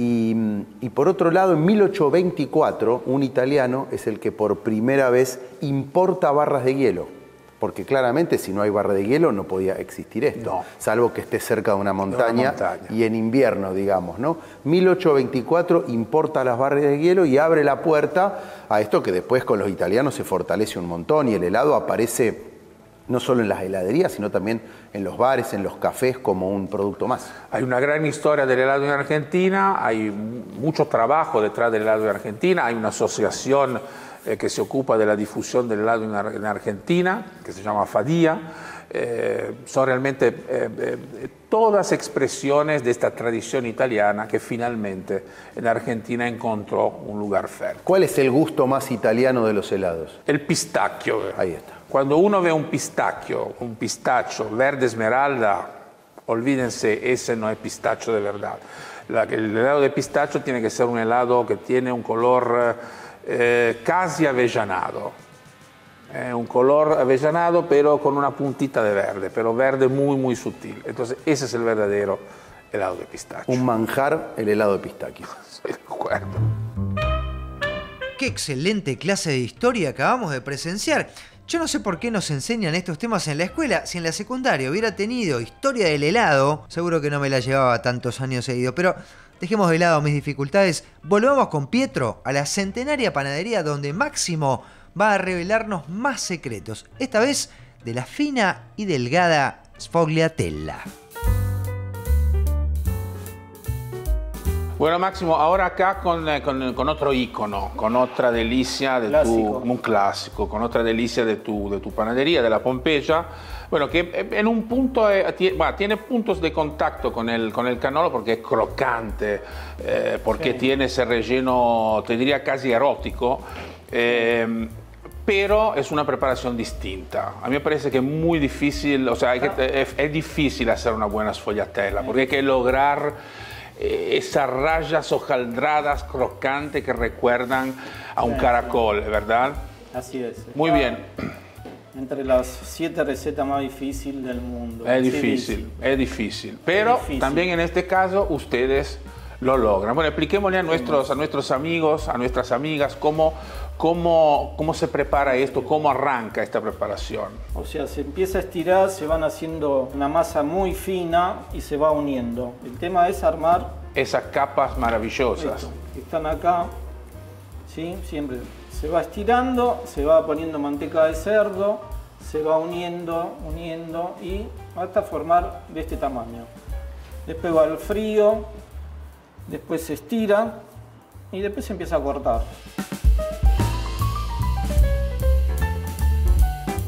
S6: Y por otro lado, en 1824, un italiano es el que por primera vez importa barras de hielo. Porque claramente si no hay barra de hielo no podía existir esto, no. Salvo que esté cerca de una montaña y en invierno, digamos, ¿no? 1824 importa las barras de hielo y abre la puerta a esto que después con los italianos se fortalece un montón y el helado aparece no solo en las heladerías, sino también en los bares, en los cafés, como un producto más.
S1: Hay una gran historia del helado en Argentina, hay mucho trabajo detrás del helado en Argentina, hay una asociación que se ocupa de la difusión del helado en Argentina, que se llama FADIA. Son realmente todas expresiones de esta tradición italiana que finalmente en Argentina encontró un lugar fértil.
S6: ¿Cuál es el gusto más italiano de los helados?
S1: El pistacchio.
S6: Ahí está.
S1: Cuando uno ve un pistacho verde esmeralda, olvídense, ese no es pistacho de verdad. El helado de pistacho tiene que ser un helado que tiene un color casi avellanado, un color avellanado pero con una puntita de verde, pero verde muy muy sutil. Entonces ese es el verdadero helado de pistacho.
S6: Un manjar, el helado de pistacho.
S1: Sí, de acuerdo.
S2: Qué excelente clase de historia acabamos de presenciar. Yo no sé por qué nos enseñan estos temas en la escuela. Si en la secundaria hubiera tenido historia del helado, seguro que no me la llevaba tantos años seguidos, pero dejemos de lado mis dificultades. Volvamos con Pietro a la centenaria panadería donde Máximo va a revelarnos más secretos. Esta vez de la fina y delgada sfogliatella.
S1: Bueno, Máximo, ahora acá con otro ícono, con otra delicia de un clásico, con otra delicia de tu panadería, de la Pompeya. Bueno, que en un punto tiene puntos de contacto con el cannolo porque es crocante, porque tiene ese relleno, te diría casi erótico, pero es una preparación distinta. A mí me parece que es muy difícil, o sea, es difícil hacer una buena sfogliatella, porque hay que lograr esas rayas hojaldradas crocantes que recuerdan a un caracol, ¿verdad?
S8: Así es.
S1: Muy bien.
S8: Entre las 7 recetas más difíciles del mundo.
S1: Es difícil. Pero también en este caso ustedes lo logran. Bueno, expliquémosle a nuestros amigos, a nuestras amigas, cómo se prepara esto, cómo arranca esta preparación.
S8: O sea, se empieza a estirar, se van haciendo una masa muy fina y se va uniendo. El tema es armar
S1: esas capas maravillosas.
S8: Esto, que están acá, ¿sí? Siempre se va estirando, se va poniendo manteca de cerdo, se va uniendo y hasta formar de este tamaño. Después va al frío, después se estira y después se empieza a cortar.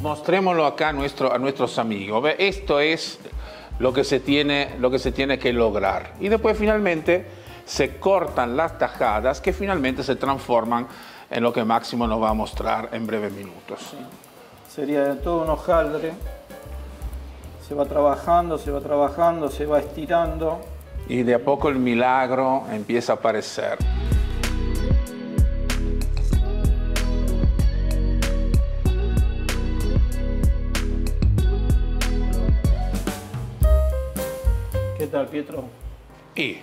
S1: Mostrémoslo acá a nuestros amigos. Esto es lo que se tiene que lograr. Y después finalmente se cortan las tajadas que finalmente se transforman en lo que Máximo nos va a mostrar en breves minutos.
S8: Sí. Sería todo un hojaldre. Se va trabajando, se va estirando.
S1: Y de a poco el milagro empieza a aparecer.
S8: ¿Qué tal, Pietro?
S1: Y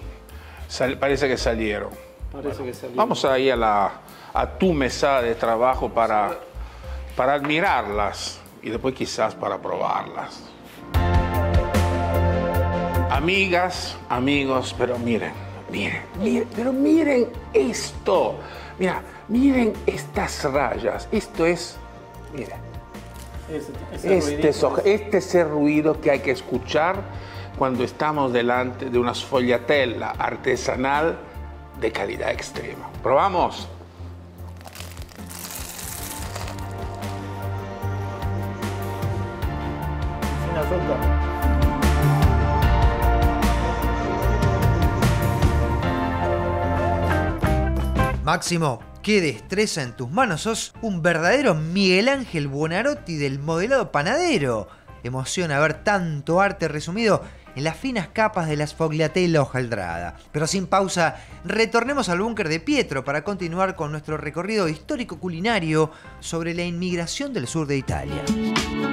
S1: parece que salieron. Vamos a ir a tu mesa de trabajo para admirarlas y después quizás para probarlas. Amigas, amigos, pero miren esto. Miren estas rayas. Esto es, miren. Este es el ruido que hay que escuchar cuando estamos delante de una sfogliatella artesanal de calidad extrema. ¿Probamos?
S8: Sin azúcar.
S2: Máximo, ¡Qué destreza en tus manos! Sos un verdadero Miguel Ángel Buonarroti del modelado panadero. Emociona ver tanto arte resumido en las finas capas de la sfogliatella hojaldrada. Pero sin pausa, retornemos al búnker de Pietro para continuar con nuestro recorrido histórico culinario sobre la inmigración del sur de Italia.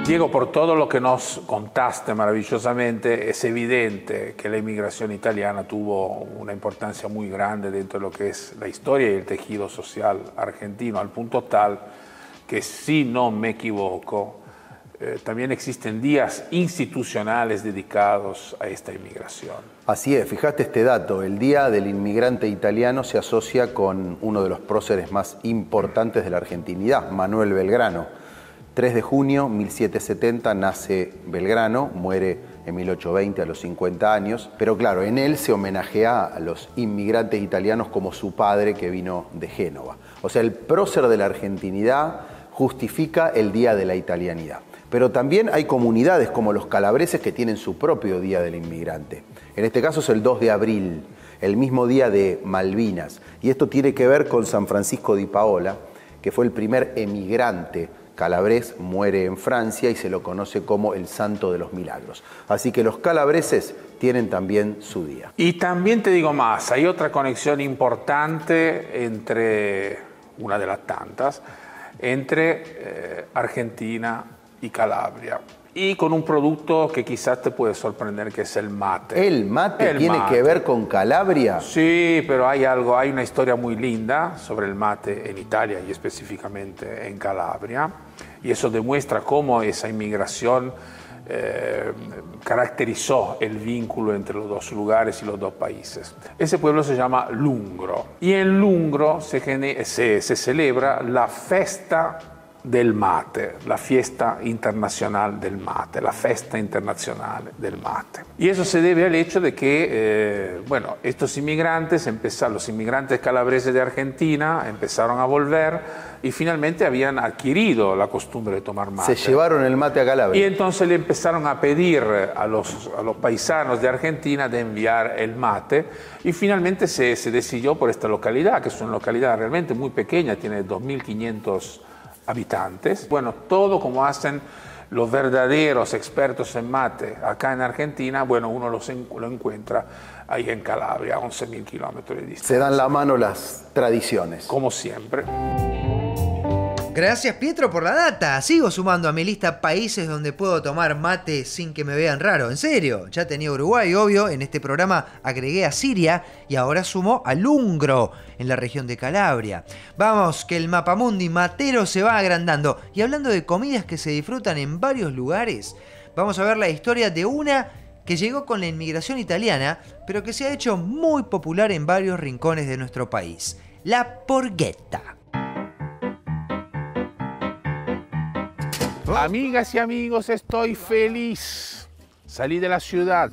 S1: Diego, por todo lo que nos contaste maravillosamente, es evidente que la inmigración italiana tuvo una importancia muy grande dentro de lo que es la historia y el tejido social argentino, al punto tal que, si no me equivoco, también existen días institucionales dedicados a esta inmigración.
S6: Así es, fíjate este dato, el Día del Inmigrante Italiano se asocia con uno de los próceres más importantes de la argentinidad, Manuel Belgrano. 3 de junio 1770 nace Belgrano, muere en 1820 a los 50 años, pero claro, en él se homenajea a los inmigrantes italianos como su padre que vino de Génova. O sea, el prócer de la argentinidad justifica el Día de la Italianidad. Pero también hay comunidades como los calabreses que tienen su propio Día del Inmigrante. En este caso es el 2 de abril, el mismo día de Malvinas. Y esto tiene que ver con San Francisco di Paola, que fue el primer emigrante calabrés, muere en Francia y se lo conoce como el Santo de los Milagros. Así que los calabreses tienen también su día.
S1: Y también te digo más, hay otra conexión importante entre, una de las tantas, entre Argentina y Calabria, y con un producto que quizás te puede sorprender, que es el mate.
S6: ¿El mate tiene que ver con Calabria?
S1: Sí, pero hay algo, hay una historia muy linda sobre el mate en Italia y específicamente en Calabria, y eso demuestra cómo esa inmigración caracterizó el vínculo entre los dos lugares y los dos países. Ese pueblo se llama Lungro, y en Lungro se celebra la festa del mate, la fiesta internacional del mate, la festa internacional del mate. Y eso se debe al hecho de que, estos inmigrantes, los inmigrantes calabreses de Argentina, empezaron a volver y finalmente habían adquirido la costumbre de tomar mate.
S6: Se llevaron el mate a Calabria.
S1: Y entonces le empezaron a pedir a los paisanos de Argentina de enviar el mate, y finalmente se decidió por esta localidad, que es una localidad realmente muy pequeña, tiene 2.500 habitantes. Bueno, todo como hacen los verdaderos expertos en mate acá en Argentina, bueno, uno lo encuentra ahí en Calabria, a 11.000 kilómetros de distancia.
S6: Se dan la mano las tradiciones.
S1: Como siempre.
S2: Gracias, Pietro, por la data. Sigo sumando a mi lista países donde puedo tomar mate sin que me vean raro. En serio, ya tenía Uruguay, obvio. En este programa agregué a Siria y ahora sumo a Lungro, en la región de Calabria. Vamos, que el mapamundi matero se va agrandando. Y hablando de comidas que se disfrutan en varios lugares, vamos a ver la historia de una que llegó con la inmigración italiana, pero que se ha hecho muy popular en varios rincones de nuestro país. La porchetta.
S1: Amigas y amigos, estoy feliz. Salí de la ciudad,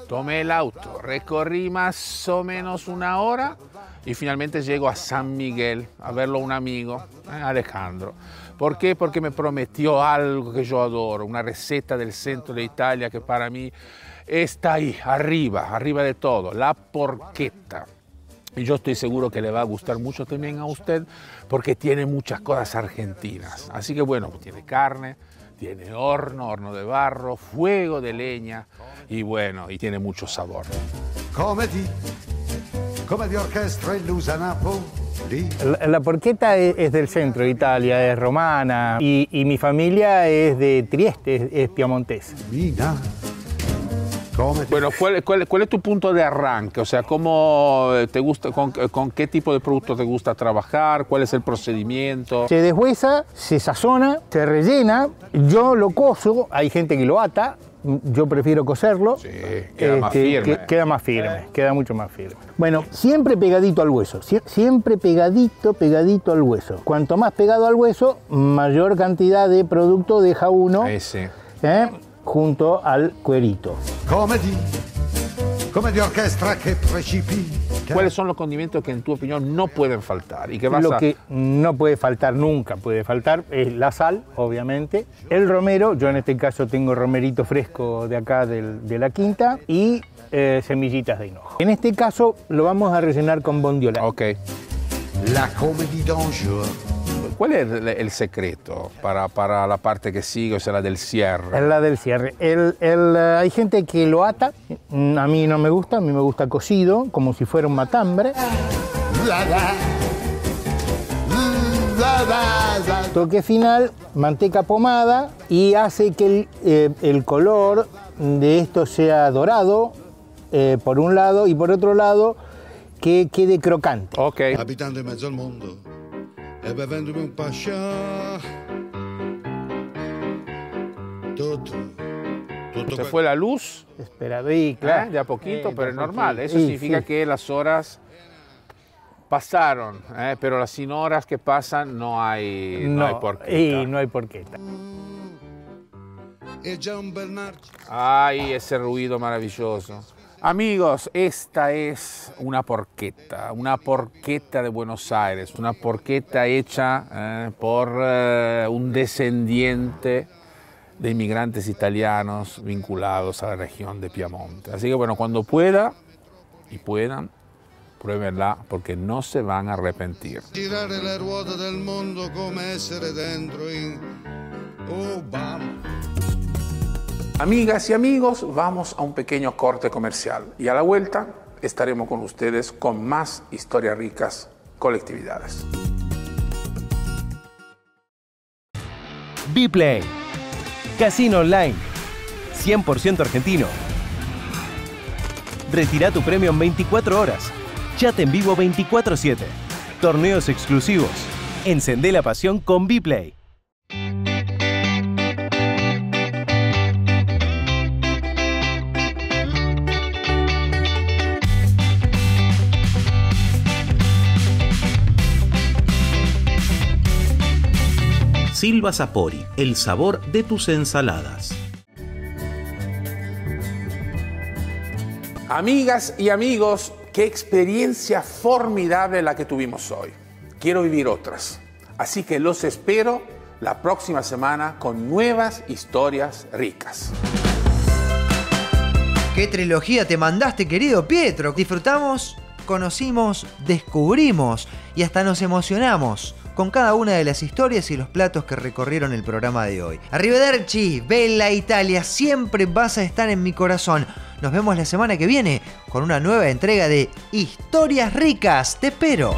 S1: tomé el auto, recorrí más o menos 1 hora y finalmente llego a San Miguel a verlo a un amigo, Alejandro. ¿Por qué? Porque me prometió algo que yo adoro, una receta del centro de Italia que para mí está ahí, arriba de todo, la porchetta. Y yo estoy seguro que le va a gustar mucho también a usted, porque tiene muchas cosas argentinas. Así que bueno, tiene carne, tiene horno de barro, fuego de leña y bueno, y tiene mucho sabor.
S13: Come di orchestra illusa Napoli.
S14: La porchetta es del centro de Italia, es romana, y mi familia es de Trieste, es piemontesa.
S1: Bueno, ¿cuál es tu punto de arranque? O sea, ¿cómo te gusta, con qué tipo de producto te gusta trabajar? ¿Cuál es el procedimiento?
S14: Se deshuesa, se sazona, se rellena, yo lo cozo, hay gente que lo ata, yo prefiero cocerlo.
S1: Sí, queda más firme.
S14: Queda más firme, queda mucho más firme. Bueno, siempre pegadito al hueso, siempre pegadito al hueso. Cuanto más pegado al hueso, mayor cantidad de producto deja uno.
S1: Ese.
S14: Junto al cuerito.
S13: Come di orchestra che precipita.
S1: ¿Cuáles son los condimentos que en tu opinión no pueden faltar?
S14: Lo que no puede faltar, nunca puede faltar, es la sal, obviamente. El romero, yo en este caso tengo romerito fresco de acá de la quinta, y semillitas de hinojo. En este caso lo vamos a rellenar con bondiola.
S1: Ok.
S13: la comédie d'un jour.
S1: ¿Cuál es el secreto para la parte que sigue, o sea, la del cierre?
S14: Es la del cierre. Hay gente que lo ata, a mí no me gusta, a mí me gusta cocido, como si fuera un matambre. Toque final, manteca pomada, y hace que el color de esto sea dorado, por un lado, y por otro lado, que quede crocante.
S1: Ok.
S13: Abitando in mezzo al mondo e bevendomi un pascià.
S1: Se fue la luz.
S14: Espera, claro.
S1: De a poquito,
S14: Sí,
S1: pero es
S14: de a
S1: normal.
S14: poquito.
S1: Eso
S14: Sí,
S1: significa
S14: sí.
S1: que las horas pasaron, pero sin horas que pasan no hay porqueta.
S14: Y no hay porqueta.
S13: E già un bel narciso.
S1: Ay, ese ruido maravilloso. Amigos, esta es una porqueta de Buenos Aires, una porqueta hecha por un descendiente de inmigrantes italianos vinculados a la región de Piamonte. Así que bueno, cuando puedan, pruébenla porque no se van a arrepentir.
S13: Girare le ruote del mondo come essere dentro in Obama.
S1: Amigas y amigos, vamos a un pequeño corte comercial y a la vuelta estaremos con ustedes con más historias ricas, colectividades.
S11: Bplay, casino online, 100% argentino. Retira tu premio en 24 horas. Chat en vivo 24/7. Torneos exclusivos. Encendé la pasión con Bplay.
S12: Silva Sapori, el sabor de tus ensaladas.
S1: Amigas y amigos, qué experiencia formidable la que tuvimos hoy. Quiero vivir otras. Así que los espero la próxima semana con nuevas historias ricas.
S2: ¿Qué trilogía te mandaste, querido Pietro? Disfrutamos, conocimos, descubrimos y hasta nos emocionamos con cada una de las historias y los platos que recorrieron el programa de hoy. Arrivederci, Bella Italia, siempre vas a estar en mi corazón. Nos vemos la semana que viene con una nueva entrega de Historias Ricas. Te espero.